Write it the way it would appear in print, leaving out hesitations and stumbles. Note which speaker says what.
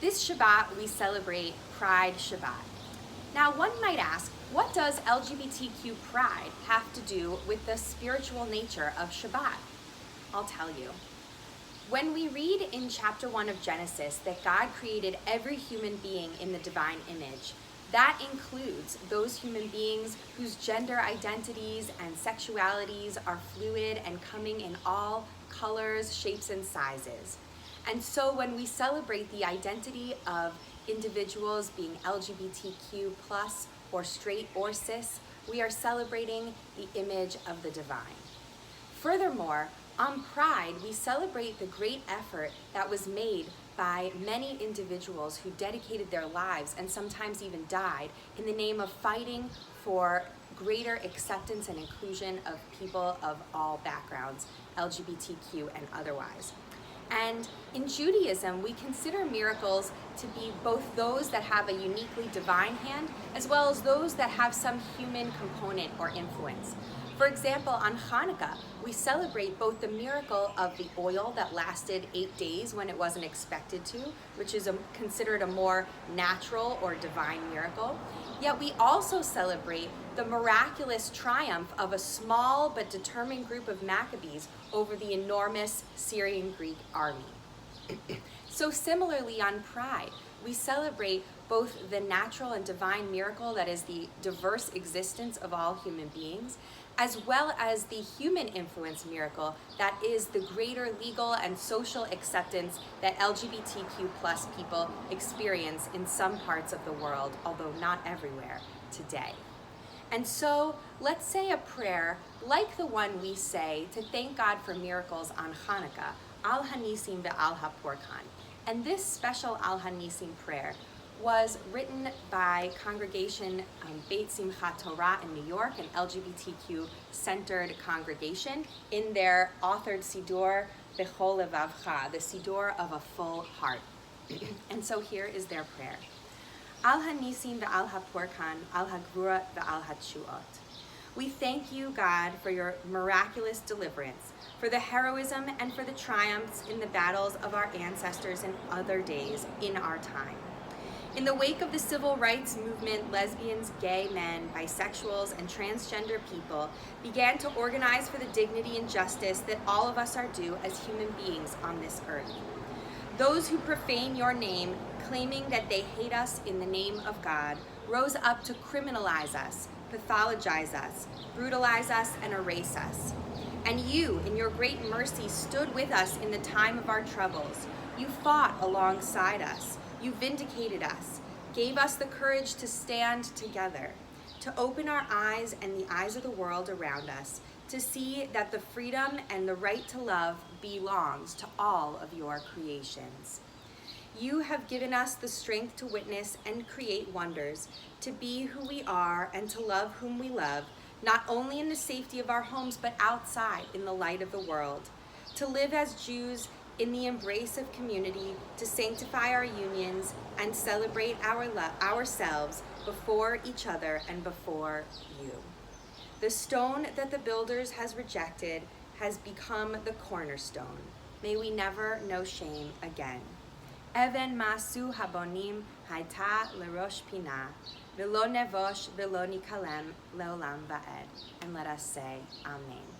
Speaker 1: This Shabbat, we celebrate Pride Shabbat. Now, one might ask, what does LGBTQ pride have to do with the spiritual nature of Shabbat? I'll tell you. When we read in chapter 1 of Genesis that God created every human being in the divine image, that includes those human beings whose gender identities and sexualities are fluid and coming in all colors, shapes, and sizes. And so when we celebrate the identity of individuals being LGBTQ plus or straight or cis, we are celebrating the image of the divine. Furthermore, on Pride, we celebrate the great effort that was made by many individuals who dedicated their lives and sometimes even died in the name of fighting for greater acceptance and inclusion of people of all backgrounds, LGBTQ and otherwise. And in Judaism, we consider miracles to be both those that have a uniquely divine hand, as well as those that have some human component or influence. For example, on Hanukkah, we celebrate both the miracle of the oil that lasted 8 days when it wasn't expected to, which is considered a more natural or divine miracle. Yet we also celebrate the miraculous triumph of a small but determined group of Maccabees over the enormous Syrian Greek army. So similarly on Pride, we celebrate both the natural and divine miracle that is the diverse existence of all human beings, as well as the human influence miracle that is the greater legal and social acceptance that LGBTQ plus people experience in some parts of the world, although not everywhere today. And so let's say a prayer like the one we say to thank God for miracles on Hanukkah, Al Hanisim ve'al Hapurkan. And this special Al Hanisim prayer was written by congregation Beit Simchat Torah in New York, an LGBTQ-centered congregation, in their authored Siddur Bechol Levavcha, the Siddur of a full heart. And so here is their prayer. Al Hanisim ve'al Hapurkan, Al Hagvura ve'al Hatshuot. We thank you, God, for your miraculous deliverance, for the heroism and for the triumphs in the battles of our ancestors in other days in our time. In the wake of the civil rights movement, lesbians, gay men, bisexuals, and transgender people began to organize for the dignity and justice that all of us are due as human beings on this earth. Those who profane your name, claiming that they hate us in the name of God, rose up to criminalize us, pathologize us, brutalize us, and erase us. And you, in your great mercy, stood with us in the time of our troubles. You fought alongside us. You vindicated us, gave us the courage to stand together, to open our eyes and the eyes of the world around us, to see that the freedom and the right to love belongs to all of your creations. You have given us the strength to witness and create wonders, to be who we are and to love whom we love, not only in the safety of our homes, but outside in the light of the world, to live as Jews in the embrace of community, to sanctify our unions and celebrate ourselves before each other and before you. The stone that the builders has rejected has become the cornerstone. May we never know shame again. Even masu habonim haita lerosh pina, velo nevosh velo nikalem leolam va'ed. And let us say, Amen.